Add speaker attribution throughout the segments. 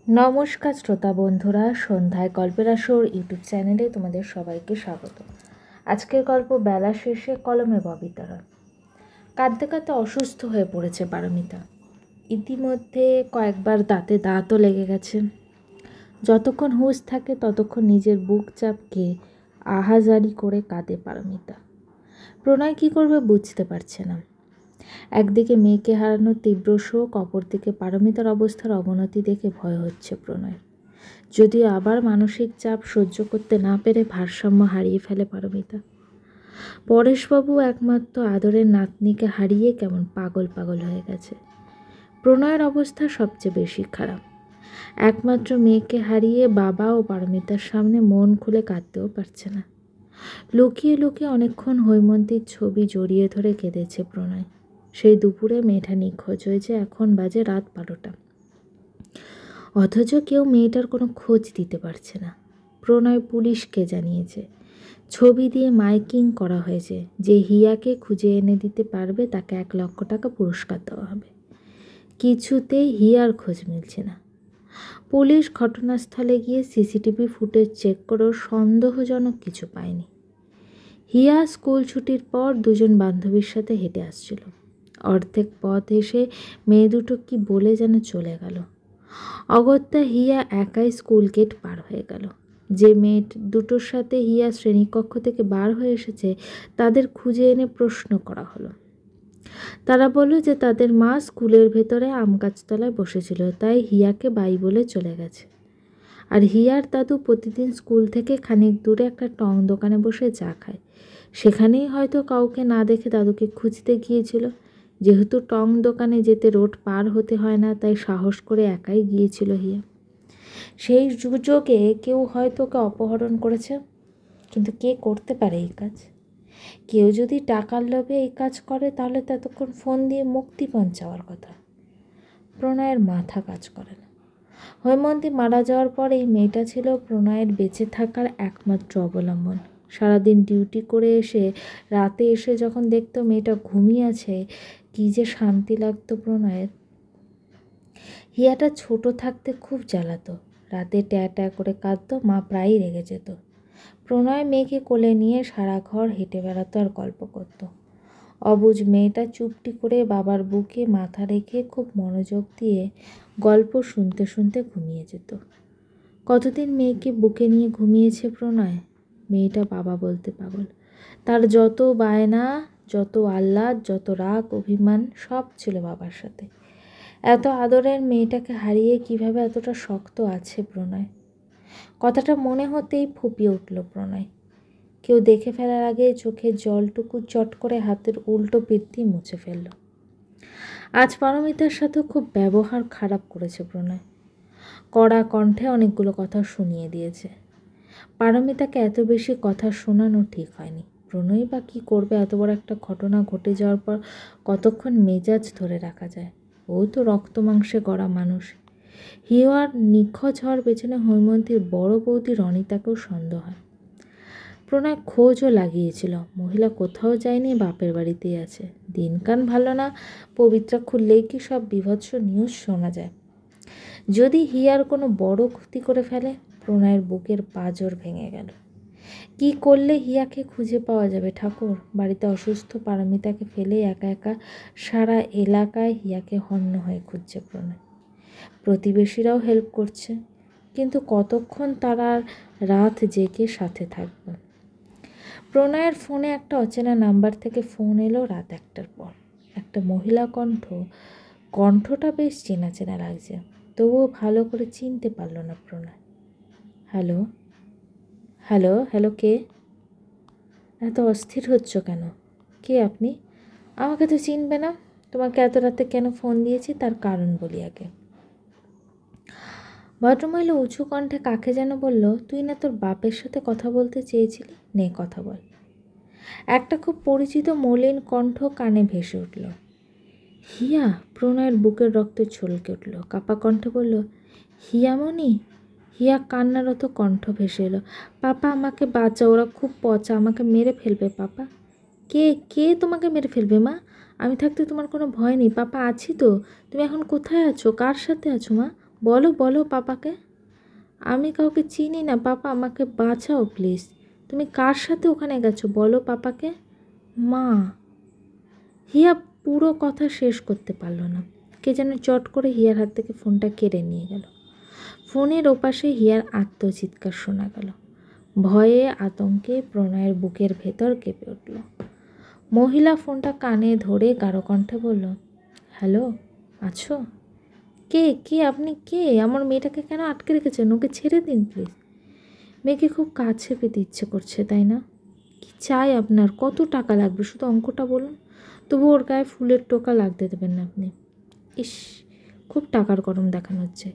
Speaker 1: নমস্কার শ্রোতা বন্ধুরা, সন্ধ্যায় গল্পের আসর ইউটিউব চ্যানেলে তোমাদের সবাইকে স্বাগত। আজকের গল্প বেলা শেষে কলমে ববিতরণ। কাঁদতে কাঁদতে অসুস্থ হয়ে পড়েছে পারমিতা। ইতিমধ্যে কয়েকবার দাঁতে দাঁতও লেগে গেছে। যতক্ষণ হুঁশ থাকে ততক্ষণ নিজের বুক চাপকে আহাজারি করে কাঁদে পারমিতা। প্রণয় কী করবে বুঝতে পারছে না। একদিকে মেয়েকে হারানোর তীব্র শোক, অপরদিকে পারমিতার অবস্থার অবনতি দেখে ভয় হচ্ছে প্রণয়ের। যদিও আবার মানসিক চাপ সহ্য করতে না পেরে ভারসাম্য হারিয়ে ফেলে পারমিতা। পরেশবাবু একমাত্র আদরের নাতনিকে হারিয়ে কেমন পাগল পাগল হয়ে গেছে। প্রণয়ের অবস্থা সবচেয়ে বেশি খারাপ। একমাত্র মেয়েকে হারিয়ে বাবা ও পারমিতার সামনে মন খুলে কাঁদতেও পারছে না। লুকিয়ে লুকিয়ে অনেকক্ষণ হৈমন্তীর ছবি জড়িয়ে ধরে কেঁদেছে প্রণয়। সেই দুপুরে মেয়েটা নিখোঁজ হয়েছে, এখন বাজে রাত 12টা। অথচ কেউ মেয়েটার কোনো খোঁজ দিতে পারছে না। প্রণয় পুলিশকে জানিয়েছে, ছবি দিয়ে মাইকিং করা হয়েছে, যে হিয়াকে খুঁজে এনে দিতে পারবে তাকে 1 লক্ষ টাকা পুরস্কার দেওয়া হবে। কিছুতেই হিয়ার খোঁজ মিলছে না। পুলিশ ঘটনাস্থলে গিয়ে সিসিটিভি ফুটেজ চেক করেও সন্দেহজনক কিছু পায়নি। হিয়া স্কুল ছুটির পর দুজন বান্ধবীর সাথে হেঁটে আসছিল। অর্ধেক পথ এসে মেয়ে দুটো কি বলে যেন চলে গেল। অগত্যা হিয়া একাই স্কুল গেট পার হয়ে গেল। যে মেয়ে দুটোর সাথে হিয়া শ্রেণীকক্ষ থেকে বার হয়ে এসেছে তাদের খুঁজে এনে প্রশ্ন করা হলো। তারা বলল যে তাদের মা স্কুলের ভেতরে আম গাছতলায় বসেছিল, তাই হিয়াকে বাই বলে চলে গেছে। আর হিয়ার দাদু প্রতিদিন স্কুল থেকে খানিক দূরে একটা টং দোকানে বসে চা খায়। সেখানেই হয়তো কাউকে না দেখে দাদুকে খুঁজতে গিয়েছিল। যেহেতু টং দোকানে যেতে রোড পার হতে হয় না, তাই সাহস করে একাই গিয়েছিল হিয়া। সেই সুযোগে কেউ হয়তো ওকে অপহরণ করেছে। কিন্তু কে করতে পারে এই কাজ? কেউ যদি টাকার লোভে এই কাজ করে তাহলে ততক্ষণ ফোন দিয়ে মুক্তিপণ চাওয়ার কথা। প্রণয়ের মাথা কাজ করে না। হৈমন্তী মারা যাওয়ার পর এই মেয়েটা ছিল প্রণয়ের বেঁচে থাকার একমাত্র অবলম্বন। সারাদিন ডিউটি করে এসে রাতে এসে যখন দেখতো মেয়েটা ঘুমিয়ে আছে, কী যে শান্তি লাগতো প্রণয়ের। হিয়াটা ছোট থাকতে খুব জ্বালাতো। রাতে ট্যা ট্যা করে কাঁদতো, মা প্রায়ই রেগে যেত। প্রণয় মেয়েকে কোলে নিয়ে সারা ঘর হেঁটে বেড়াতো আর গল্প করতো। অবুঝ মেয়েটা চুপটি করে বাবার বুকে মাথা রেখে খুব মনোযোগ দিয়ে গল্প শুনতে শুনতে ঘুমিয়ে যেত। কতদিন মেয়েকে বুকে নিয়ে ঘুমিয়েছে প্রণয়। মেয়েটা বাবা বলতে পাগল। তার যত বায়না, যত আহ্লাদ, যত রাগ অভিমান সব ছিল বাবার সাথে। এত আদরের মেয়েটাকে হারিয়ে কিভাবে এতটা শক্ত আছে প্রণয়। কথাটা মনে হতেই ফুপিয়ে উঠল প্রণয়। কেউ দেখে ফেলার আগে চোখের জলটুকু চট করে হাতের উল্টো পিঠ দিয়ে মুছে ফেলল। আজ পারমিতার সাথেও খুব ব্যবহার খারাপ করেছে প্রণয়। কড়া কণ্ঠে অনেকগুলো কথা শুনিয়ে দিয়েছে। পারমিতাকে এত বেশি কথা শোনানো ঠিক হয়নি। প্রণয় বা কী করবে? এত বড় একটা ঘটনা ঘটে যাওয়ার পর কতক্ষণ মেজাজ ধরে রাখা যায়? ও তো রক্ত মাংসে গড়া মানুষ। হিয়ার নিখোঁজ হওয়ার পেছনে হৈমন্তীর বড় বৌদি রনিতাকেও সন্দেহ হয়। প্রণয় খোঁজও লাগিয়েছিল। মহিলা কোথাও যায়নি, বাপের বাড়িতেই আছে। দিনকান ভালো না, পবিত্রা খুললেই কি সব বিভৎস নিউজ শোনা যায়। যদি হিয়ার কোনো বড় ক্ষতি করে ফেলে, প্রণয়ের বুকের পাঁজর ভেঙে গেল। কি করলে হিয়াকে খুঁজে পাওয়া যাবে ঠাকুর? বাড়িতে অসুস্থ পারমিতাকে ফেলে একা একা সারা এলাকায় হিয়াকে হন্য হয়ে খুঁজছে প্রণয়। প্রতিবেশীরাও হেল্প করছে, কিন্তু কতক্ষণ তারা রাত জেগে সাথে থাকবে? প্রণয়ের ফোনে একটা অচেনা নাম্বার থেকে ফোন এলো রাত 1টার পর। একটা মহিলা কণ্ঠ। কণ্ঠটা বেশ চেনা চেনা লাগছে, তবুও ভালো করে চিনতে পারল না প্রণয়। হ্যালো হ্যালো হ্যালো, কে? এত অস্থির হচ্ছ কেন? কে আপনি? আমাকে তো চিনবে না। তোমাকে এত রাতে কেন ফোন দিয়েছি তার কারণ বলি আগে। ভদ্রমহিলা উঁচু কণ্ঠে কাকে যেন বলল, তুই না তোর বাপের সাথে কথা বলতে চেয়েছিলি, নে কথা বল। একটা খুব পরিচিত মলিন কণ্ঠ কানে ভেসে উঠল। হিয়া! প্রণয়ের বুকের রক্তে ছলকে উঠল। কাপা কণ্ঠে বলল, হিয়ামণি? হিয়া কান্নারত কণ্ঠ ভেসে এলো। পাপা, আমাকে বাঁচাও, ওরা খুব পচা, আমাকে মেরে ফেলবে পাপা। কে কে তোমাকে মেরে ফেলবে মা? আমি থাকতে তোমার কোনো ভয় নেই পাপা, আছি তো। তুমি এখন কোথায় আছো? কার সাথে আছো মা? বলো বলো পাপাকে। আমি কাউকে চিনি না পাপা, আমাকে বাঁচাও প্লিজ। তুমি কার সাথে ওখানে গেছো বলো পাপাকে। মা। হিয়া পুরো কথা শেষ করতে পারল না। কে যেন চট করে হিয়ার হাত থেকে ফোনটা কেড়ে নিয়ে গেল। ফোনের ওপাশে হিয়ার আত্মচিৎকার শোনা গেল। ভয়ে আতঙ্কে প্রণয়ের বুকের ভেতর কেঁপে উঠল। মহিলা ফোনটা কানে ধরে গাঢ় কণ্ঠে বলল, হ্যালো, আছো? কে কে আপনি কে? আমার মেয়েটাকে কেন আটকে রেখেছেন? ওকে ছেড়ে দিন প্লিজ। মেয়েকে খুব কাছে পেতে ইচ্ছে করছে, তাই না? কি চাই আপনার? কত টাকা লাগবে শুধু অঙ্কটা বলুন। তবু ওর গায়ে ফুলের টোকা লাগতে দেবেন না আপনি। ইস, খুব টাকার গরম দেখানো হচ্ছে।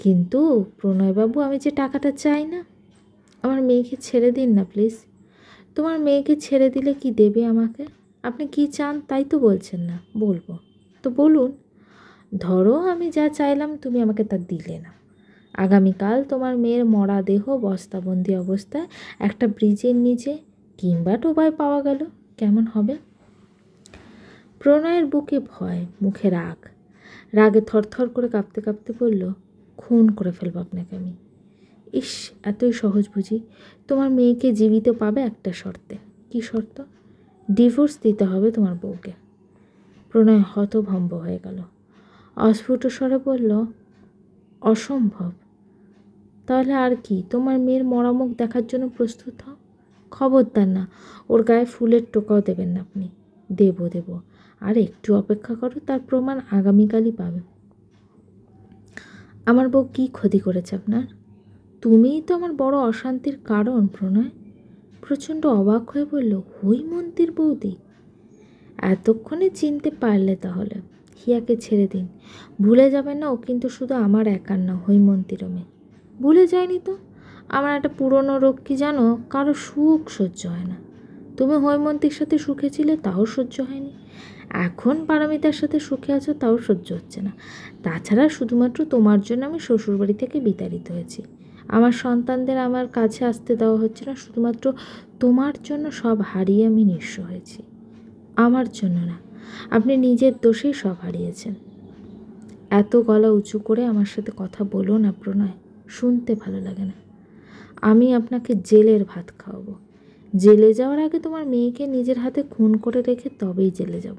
Speaker 1: কিন্তু প্রণয়বাবু, আমি যে টাকাটা চাই না। আমার মেয়েকে ছেড়ে দিন না প্লিজ। তোমার মেয়েকে ছেড়ে দিলে কি দেবে আমাকে? আপনি কি চান তাই তো বলছেন না। বলবো তো বলুন। ধরো আমি যা চাইলাম তুমি আমাকে তা দিলে না। আগামীকাল তোমার মেয়ের মরা দেহ বস্তাবন্দি অবস্থায় একটা ব্রিজের নিচে কিংবা ডোবায় পাওয়া গেল, কেমন হবে? প্রণয়ের বুকে ভয়, মুখে রাগ। রাগে থরথর করে কাঁপতে কাঁপতে বলল, খুন করে ফেলব আপনাকে আমি। ইস, এতই সহজ বুঝি? তোমার মেয়েকে জীবিত পাবে একটা শর্তে। কি শর্ত? ডিভোর্স দিতে হবে তোমার বউকে। প্রণয় হতভম্ব হয়ে গেল। অস্ফুট স্বরে বলল, অসম্ভব। তাহলে আর কি? তোমার মেয়ের মরামুখ দেখার জন্য প্রস্তুত হও। খবরদার না, ওর গায়ে ফুলের টোকাও দেবেন না আপনি। দেব। আর একটু অপেক্ষা করো, তার প্রমাণ আগামীকালই পাবে। আমার বউ কী ক্ষতি করেছে আপনার? তুমিই তো আমার বড় অশান্তির কারণ। প্রণয় প্রচণ্ড অবাক হয়ে বলল, হৈমন্তীর বৌদি? এতক্ষণে চিনতে পারলে তাহলে। হিয়াকে ছেড়ে দিন। ভুলে যাবেন না, ও কিন্তু শুধু আমার একার না, হৈমন্তীরও মেয়ে। ভুলে যায়নি তো। আমার একটা পুরনো রোগ কি জানো, কারো সুখ সহ্য হয় না। তুমি হৈমন্তীর সাথে সুখে ছিলে, তাও সহ্য হয়নি। এখন পারমিতার সাথে সুখে আছো, তাও সহ্য হচ্ছে না। তাছাড়া শুধুমাত্র তোমার জন্য আমি শ্বশুরবাড়ি থেকে বিতাড়িত হয়েছি। আমার সন্তানদের আমার কাছে আসতে দেওয়া হচ্ছে না, শুধুমাত্র তোমার জন্য সব হারিয়ে আমি নিঃস্ব হয়েছি। আমার জন্য না, আপনি নিজের দোষেই সব হারিয়েছেন। এত গলা উঁচু করে আমার সাথে কথা বলো না প্রণয়, শুনতে ভালো লাগে না। আমি আপনাকে জেলের ভাত খাওয়াবো। জেলে যাওয়ার আগে তোমার মেয়েকে নিজের হাতে খুন করে রেখে তবেই জেলে যাব।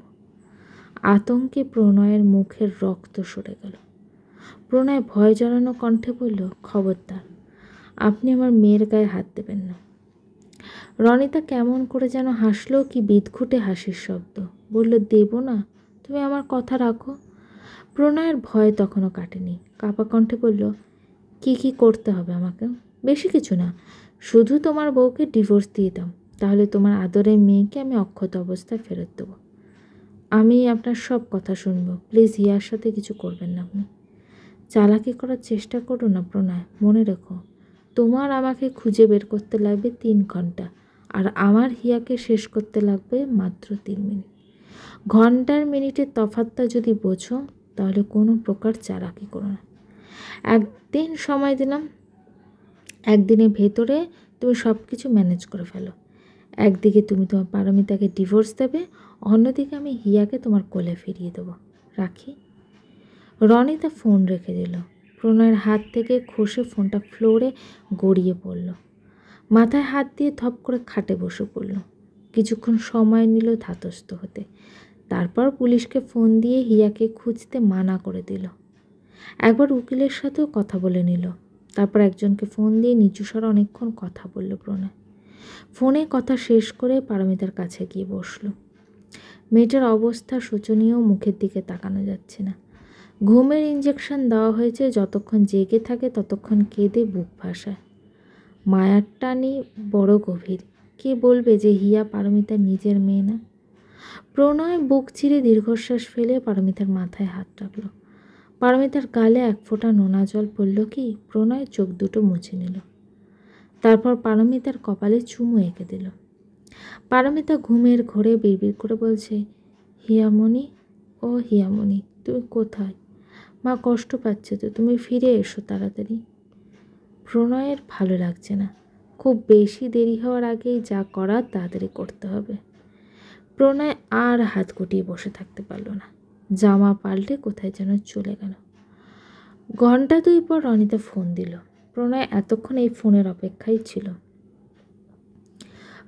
Speaker 1: আতঙ্কে প্রণয়ের মুখের রক্ত সরে গেল। প্রণয় ভয় জড়ানো কণ্ঠে বলল, খবরদার, আপনি আমার মেয়ের গায়ে হাত দেবেন না। রনিতা কেমন করে যেন হাসলো, কি বিদঘুটে হাসির শব্দ। বলল, দেব না? তুমি আমার কথা রাখো। প্রণয়ের ভয় তখনও কাটেনি। কাপা কণ্ঠে বলল, কি করতে হবে আমাকে? বেশি কিছু না, শুধু তোমার বউকে ডিভোর্স দিয়ে দাও, তাহলে তোমার আদরের মেয়েকে আমি অক্ষত অবস্থায় ফেরত দেবো। আমি আপনার সব কথা শুনব। প্লিজ হিয়ার সাথে কিছু করবেন না আপনি। চালাকি করার চেষ্টা করো না প্রণয়। মনে রেখো, তোমার আমাকে খুঁজে বের করতে লাগবে 3 ঘন্টা, আর আমার হিয়াকে শেষ করতে লাগবে মাত্র 3 মিনিট। ঘন্টার মিনিটের তফাৎটা যদি বোঝো, তাহলে কোনো প্রকার চালাকি করো না। একদিন সময় দিলাম, একদিনের ভেতরে তুমি সব কিছু ম্যানেজ করে ফেলো। একদিকে তুমি তোমার পারমিতাকে ডিভোর্স দেবে, অন্যদিকে আমি হিয়াকে তোমার কোলে ফিরিয়ে দেবো। রাখি। রনিতা ফোন রেখে দিল। প্রণয়ের হাত থেকে খসে ফোনটা ফ্লোরে গড়িয়ে পড়ল। মাথায় হাত দিয়ে ধপ করে খাটে বসে পড়ল। কিছুক্ষণ সময় নিল ধাতস্থ হতে। তারপর পুলিশকে ফোন দিয়ে হিয়াকে খুঁজতে মানা করে দিল। একবার উকিলের সাথেও কথা বলে নিল। তারপর একজনকে ফোন দিয়ে নিচু স্বরে অনেকক্ষণ কথা বলল প্রণয়। ফোনে কথা শেষ করে পারমিতার কাছে গিয়ে বসল। মেয়েটার অবস্থা শোচনীয়, মুখের দিকে তাকানো যাচ্ছে না। ঘুমের ইঞ্জেকশন দেওয়া হয়েছে, যতক্ষণ জেগে থাকে ততক্ষণ কেঁদে বুক ভাসায়। মায়ার টানি বড় গভীর। কে বলবে যে হিয়া পারমিতার নিজের মেয়ে না? প্রণয় বুক চিরে দীর্ঘশ্বাস ফেলে পারমিতার মাথায় হাত রাখল। পারমিতার গালে 1 ফোঁটা নোনা জল পড়ল কি? প্রণয় চোখ দুটো মুছে নিল। তারপর পারমিতার কপালে চুমু এঁকে দিল। পারমিতা ঘুমের ঘোরে বিড়বিড় করে বলছে, হিয়ামণি, ও হিয়ামণি, তুমি কোথায়? মা কষ্ট পাচ্ছে তো, তুমি ফিরে এসো তাড়াতাড়ি। প্রণয়ের ভালো লাগছে না। খুব বেশি দেরি হওয়ার আগেই যা করার তাড়াতাড়ি করতে হবে। প্রণয় আর হাত গুটিয়ে বসে থাকতে পারল না। জামা পাল্টে কোথায় যেন চলে গেল। ঘন্টা 2 পর রনিতা ফোন দিল। প্রণয় এতক্ষণ এই ফোনের অপেক্ষায় ছিল।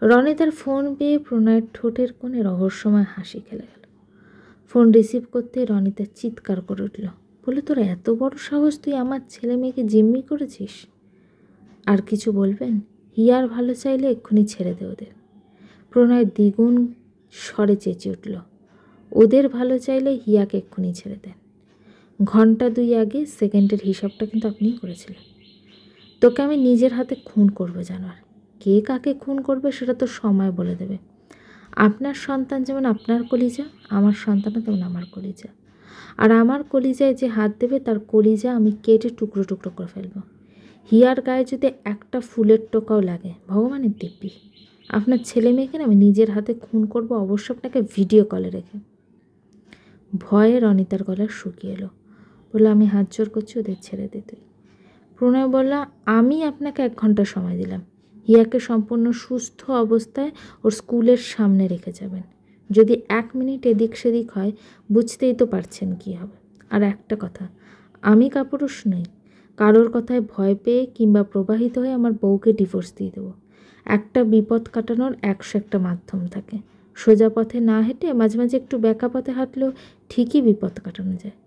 Speaker 1: রনিতার ফোন পেয়ে প্রণয়ের ঠোঁটের কোণে রহস্যময় হাসি খেলে গেল। ফোন রিসিভ করতে রনিতা চিৎকার করে উঠল, বলে, তোর এত বড় সাহস, তুই আমার ছেলে মেয়েকে জিম্মি করেছিস? আর কিছু বলবেন? হিয়ার ভালো চাইলে এক্ষুনি ছেড়ে দে ওদের। প্রণয় দ্বিগুণ স্বরে চেঁচিয়ে উঠল, ওদের ভালো চাইলে হিয়াকে এক্ষুনি ছেড়ে দেন। ঘন্টা 2 আগে সেকেন্ডের হিসাবটা কিন্তু আপনিই করেছিলেন। তোকে আমি নিজের হাতে খুন করবো জানোয়ার। কে কাকে খুন করবে সেটা তো সময় বলে দেবে। আপনার সন্তান যেমন আপনার কলিজা, আমার সন্তানও তেমন আমার কলিজা। আর আমার কলিজায় যে হাত দেবে তার কলিজা আমি কেটে টুকরো টুকরো করে ফেলবো। হিয়ার গায়ে যদি একটা ফুলের টোকাও লাগে, ভগবানের দিব্যি, আপনার ছেলে মেয়েকে আমি নিজের হাতে খুন করব, অবশ্য আপনাকে ভিডিও কলে রেখে। ভয়ে রনিতার গলা শুকিয়ে এলো। বললো, আমি হাত জোর করছি, ওদের ছেড়ে দে তুই। প্রণয় বলল, আমি আপনাকে 1 ঘন্টা সময় দিলাম। হিয়াকে সম্পূর্ণ সুস্থ অবস্থায় ওর স্কুলের সামনে রেখে যাবেন। যদি 1 মিনিট এদিক সেদিক হয়, বুঝতেই তো পারছেন কী হবে। আর একটা কথা, আমি কাপুরুষ নই। কারোর কথায় ভয় পেয়ে কিংবা প্রবাহিত হয়ে আমার বউকে ডিভোর্স দিয়ে দেবো। একটা বিপদ কাটানোর 101টা মাধ্যম থাকে। সোজা পথে না হেঁটে মাঝে মাঝে একটু বেঁকা পথে হাঁটলেও ঠিকই বিপদ কাটানো যায়।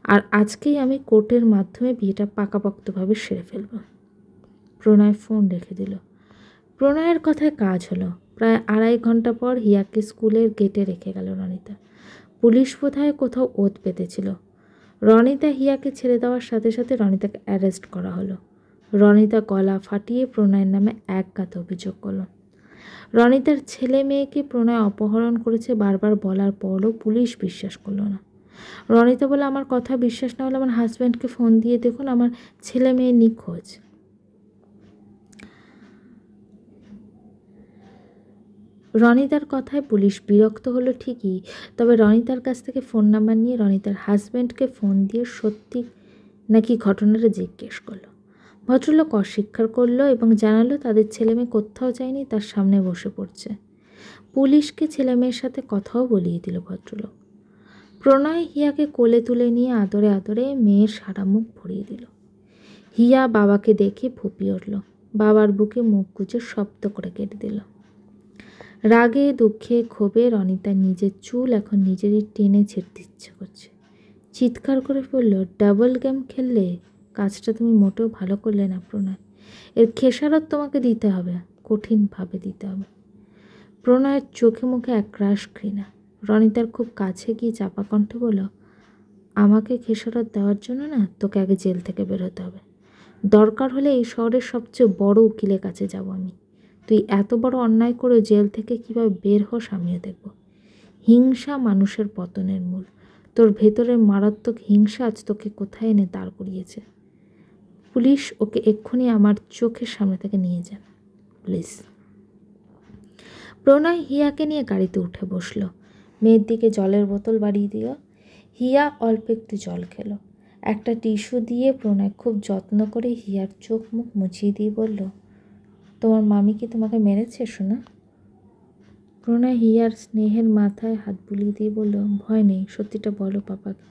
Speaker 1: আর আজকেই আমি কোর্টের মাধ্যমে বিয়েটা পাকাপোক্তভাবে সেরে ফেলব। প্রণয় ফোন রেখে দিল। প্রণয়ের কথায় কাজ হলো। প্রায় 2.5 ঘন্টা পর হিয়াকে স্কুলের গেটে রেখে গেল রনিতা। পুলিশ বোধহয় কোথাও ওত পেতেছিল। রনিতা হিয়াকে ছেড়ে দেওয়ার সাথে সাথে রনিতাকে অ্যারেস্ট করা হলো। রনিতা গলা ফাটিয়ে প্রণয়ের নামে একগাদা অভিযোগ করল। রনিতার ছেলে মেয়েকে প্রণয় অপহরণ করেছে বারবার বলার পরও পুলিশ বিশ্বাস করল না। রনিতা বলে, আমার কথা বিশ্বাস না হলে আমার হাজব্যান্ডকে ফোন দিয়ে দেখুন, আমার ছেলে মেয়ে নিখোঁজ। রনিতার কথায় পুলিশ বিরক্ত হলো ঠিকই, তবে রনিতার কাছ থেকে ফোন নাম্বার নিয়ে রনিতার হাজব্যান্ডকে ফোন দিয়ে সত্যি নাকি ঘটনাটা জিজ্ঞেস করলো। ভদ্রলোক অস্বীকার করলো এবং জানালো তাদের ছেলে মেয়ে কোথাও যায়নি, তার সামনে বসে পড়ছে। পুলিশকে ছেলে মেয়ের সাথে কথাও বলিয়ে দিল ভদ্রলোক। প্রণয় হিয়াকে কোলে তুলে নিয়ে আদরে আদরে মেয়ের সারা মুখ ভরিয়ে দিল। হিয়া বাবাকে দেখে ফুপিয়ে উঠল। বাবার বুকে মুখ গুজে শব্দ করে কেটে দিল। রাগে দুঃখে ক্ষোভে রনিতা নিজের চুল এখন নিজেরই টেনে ছেড়তে ইচ্ছে করছে। চিৎকার করে বলল, ডাবল গেম খেললে? কাজটা তুমি মোটেও ভালো করলে না প্রণয়। এর খেসারত তোমাকে দিতে হবে, কঠিনভাবে দিতে হবে। প্রণয়ের চোখে মুখে একরাশ ঘৃণা। রনিতার খুব কাছে গিয়ে চাপা কণ্ঠে বলল, আমাকে খেসারত দেওয়ার জন্য না তোকে আগে জেল থেকে বেরোতে হবে। দরকার হলে এই শহরের সবচেয়ে বড় উকিলের কাছে যাব আমি। তুই এত বড় অন্যায় করে জেল থেকে কীভাবে বের হস আমিও দেখব। হিংসা মানুষের পতনের মূল। তোর ভেতরের মারাত্মক হিংসা আজ তোকে কোথায় এনে দাঁড় করিয়েছে। পুলিশ, ওকে এক্ষুনি আমার চোখের সামনে থেকে নিয়ে যান প্লিজ। প্রণয় হিয়াকে নিয়ে গাড়িতে উঠে বসলো। মেয়ের দিকে জলের বোতল বাড়িয়ে দিল। হিয়া অল্প একটু জল খেলো। একটা টিস্যু দিয়ে প্রণয় খুব যত্ন করে হিয়ার চোখ মুখ মুছিয়ে দিয়ে বলল, তোমার মামি কি তোমাকে মেরেছে শোনা? প্রণয় হিয়ার স্নেহের মাথায় হাত বুলিয়ে দিয়ে বলল, ভয় নেই, সত্যিটা বলো পাপাকে।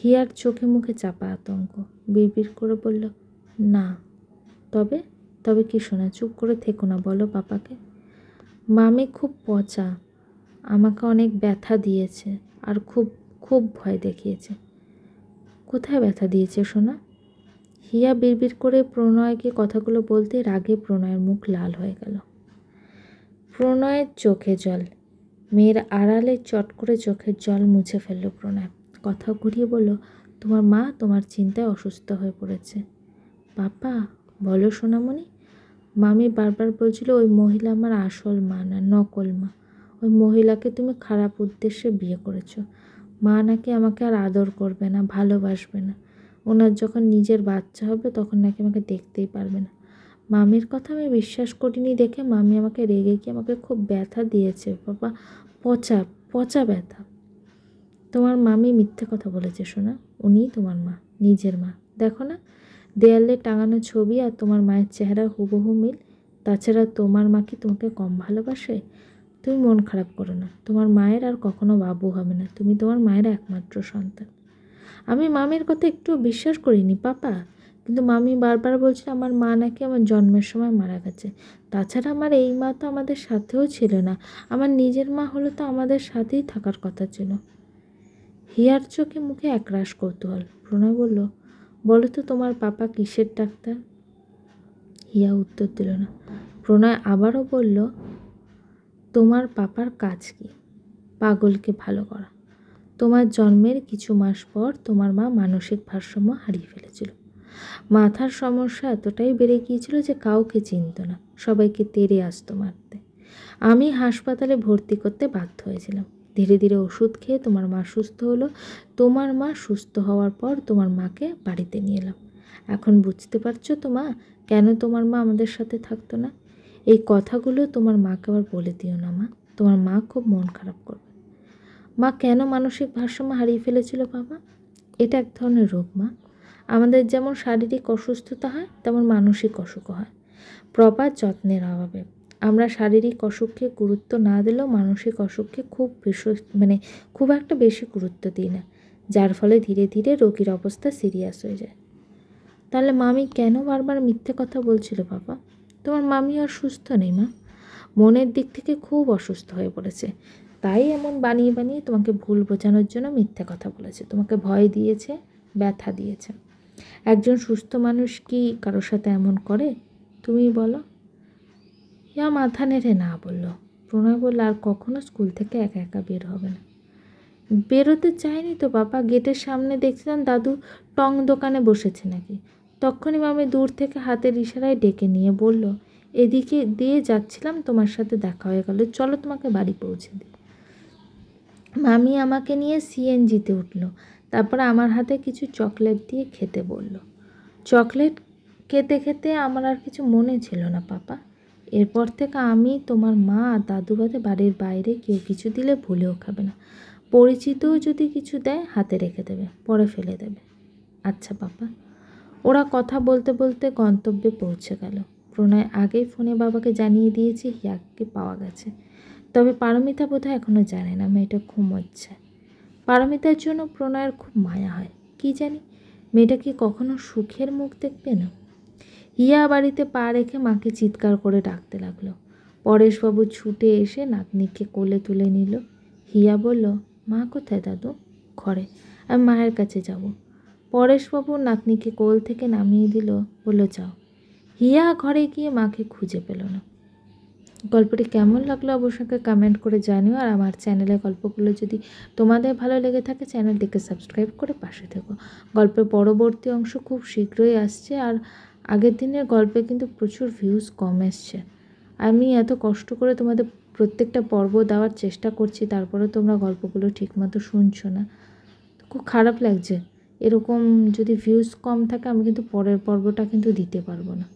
Speaker 1: হিয়ার চোখে মুখে চাপা আতঙ্ক। বিড়বিড় করে বলল, না। তবে তবে কি শোনা? চুপ করে থেকো না, বলো পাপাকে। মামি খুব পচা, আমাকে অনেক ব্যথা দিয়েছে আর খুব খুব ভয় দেখিয়েছে। কোথায় ব্যথা দিয়েছে শোনা? হিয়া বিড়বিড় করে প্রণয়কে কথাগুলো বলতে রাগে প্রণয়ের মুখ লাল হয়ে গেল। প্রণয়ের চোখে জল। মেয়ের আড়ালে চট করে চোখের জল মুছে ফেলল প্রণয়। কথা ঘুরিয়ে বলল, তোমার মা তোমার চিন্তায় অসুস্থ হয়ে পড়েছে। পাপা, বলো সোনামণি। মামি বারবার বলছিল ওই মহিলা আমার আসল মা না, নকল মা। ওই মহিলাকে তুমি খারাপ উদ্দেশ্যে বিয়ে করেছো। মা নাকি আমাকে আর আদর করবে না, ভালোবাসবে না। ওনার যখন নিজের বাচ্চা হবে তখন নাকি আমাকে দেখতেই পারবে না। মামির কথা আমি বিশ্বাস করিনি দেখে মামি আমাকে রেগে গিয়ে আমাকে খুব ব্যথা দিয়েছে বাবা, পচা পচা ব্যথা। তোমার মামি মিথ্যে কথা বলেছে শোনা। উনিই তোমার মা, নিজের মা। দেখো না, দেয়ালে টাঙানো ছবি আর তোমার মায়ের চেহারা হুবহু মিল। তাছাড়া তোমার মা কি তোমাকে কম ভালোবাসে? তুমি মন খারাপ করো না, তোমার মায়ের আর কখনো বাবু হবে না। তুমি তোমার মায়ের একমাত্র সন্তান। আমি মামির কথা একটু বিশ্বাস করিনি পাপা, কিন্তু মামি বারবার বলছিল আমার মা নাকি আমার জন্মের সময় মারা গেছে। তাছাড়া আমার এই মা তো আমাদের সাথেও ছিল না, আমার নিজের মা হলে তো আমাদের সাথেই থাকার কথা ছিল। হিয়ার চোখে মুখে একরাশ কৌতূহল। প্রণয় বলল, বলো তো তোমার পাপা কিসের ডাক্তার? হিয়া উত্তর দিল না। প্রণয় আবারও বলল, তোমার পাপার কাজ কি? পাগলকে ভালো করা। তোমার জন্মের কিছু মাস পর তোমার মা মানসিক ভারসাম্য হারিয়ে ফেলেছিল। মাথার সমস্যা এতটাই বেড়ে গিয়েছিল যে কাউকে চিনত না, সবাইকে তেড়ে আসতো মারতে। আমি হাসপাতালে ভর্তি করতে বাধ্য হয়েছিলাম। ধীরে ধীরে ওষুধ খেয়ে তোমার মা সুস্থ হলো। তোমার মা সুস্থ হওয়ার পর তোমার মাকে বাড়িতে নিয়ে এলাম। এখন বুঝতে পারছো তো মা, কেন তোমার মা আমাদের সাথে থাকতো না? এই কথাগুলো তোমার মাকে আবার বলে দিও না মা, তোমার মা খুব মন খারাপ করবে। মা কেন মানসিক ভারসাম্য হারিয়ে ফেলেছিল বাবা? এটা এক ধরনের রোগ মা। আমাদের যেমন শারীরিক অসুস্থতা হয়, তেমন মানসিক অসুখও হয় প্রপার যত্নের অভাবে। আমরা শারীরিক অসুখকে গুরুত্ব না দিলেও মানসিক অসুখকে খুব একটা বেশি গুরুত্ব দিই না, যার ফলে ধীরে ধীরে রোগীর অবস্থা সিরিয়াস হয়ে যায়। তাহলে মামি কেন বারবার মিথ্যে কথা বলছিল বাবা? তোমার মামি আর সুস্থ নেই মা, মনের দিক থেকে খুব অসুস্থ হয়ে পড়েছে। তাই এমন বানিয়ে বানিয়ে তোমাকে ভুল বোঝানোর জন্য মিথ্যে কথা বলেছে, তোমাকে ভয় দিয়েছে, ব্যথা দিয়েছে। একজন সুস্থ মানুষ কি কারোর সাথে এমন করে? তুমি বলো। ইয়া মাথা নেড়ে না বলল। প্রণয় বলল, আর কখনো স্কুল থেকে একা একা বের হবে না। বেরোতে চাইনি তো বাবা, গেটের সামনে দেখছিলাম দাদু টং দোকানে বসেছে নাকি। তখনই মামি দূর থেকে হাতের ইশারায় ডেকে নিয়ে বলল, এদিকে দিয়ে যাচ্ছিলাম, তোমার সাথে দেখা হয়ে গেল, চলো তোমাকে বাড়ি পৌঁছে দিই। মামি আমাকে নিয়ে সিএনজিতে উঠলো, তারপর আমার হাতে কিছু চকলেট দিয়ে খেতে বলল। চকলেট খেতে খেতে আমার আর কিছু মনে ছিল না পাপা। এরপর থেকে আমি, তোমার মা আর দাদু বাদে বাড়ির বাইরে কেউ কিছু দিলে ভুলেও খাবে না। পরিচিতও যদি কিছু দেয় হাতে রেখে দেবে, পরে ফেলে দেবে। আচ্ছা পাপা। ওরা কথা বলতে বলতে গন্তব্যে পৌঁছে গেল। প্রণয় আগেই ফোনে বাবাকে জানিয়ে দিয়েছে হিয়াকে পাওয়া গেছে, তবে পারমিতা বোধহয় এখনও জানে না মেয়েটা ঘুমোচ্ছে। পারমিতার জন্য প্রণয়ের খুব মায়া হয়, কি জানি মেয়েটা কি কখনো সুখের মুখ দেখবে না। হিয়া বাড়িতে পা রেখে মাকে চিৎকার করে ডাকতে লাগলো। পরেশবাবু ছুটে এসে নাতনিকে কোলে তুলে নিল। হিয়া বলল, মা কোথায় দাদু? ঘরে। আমি মায়ের কাছে যাব। পরেশবাবু নাতনিকে কোল থেকে নামিয়ে দিল, বলল, যাও। হিয়া ঘরে গিয়ে মাকে খুঁজে পেল না। গল্পটি কেমন লাগলো অবশ্যই কমেন্ট করে জানিও। আর আমার চ্যানেলের গল্পগুলো যদি তোমাদের ভালো লেগে থাকে চ্যানেলটিকে সাবস্ক্রাইব করে পাশে থেকো। গল্পের পরবর্তী অংশ খুব শীঘ্রই আসছে। আর আগের দিনের গল্পে কিন্তু প্রচুর ভিউজ কম এসছে। আমি এত কষ্ট করে তোমাদের প্রত্যেকটা পর্ব দেওয়ার চেষ্টা করছি, তারপরে তোমরা গল্পগুলো ঠিকমতো শুনছো না, খুব খারাপ লাগছে। এরকম যদি ভিউজ কম থাকে আমি কিন্তু পরের পর্বটা কিন্তু দিতে পারবো না।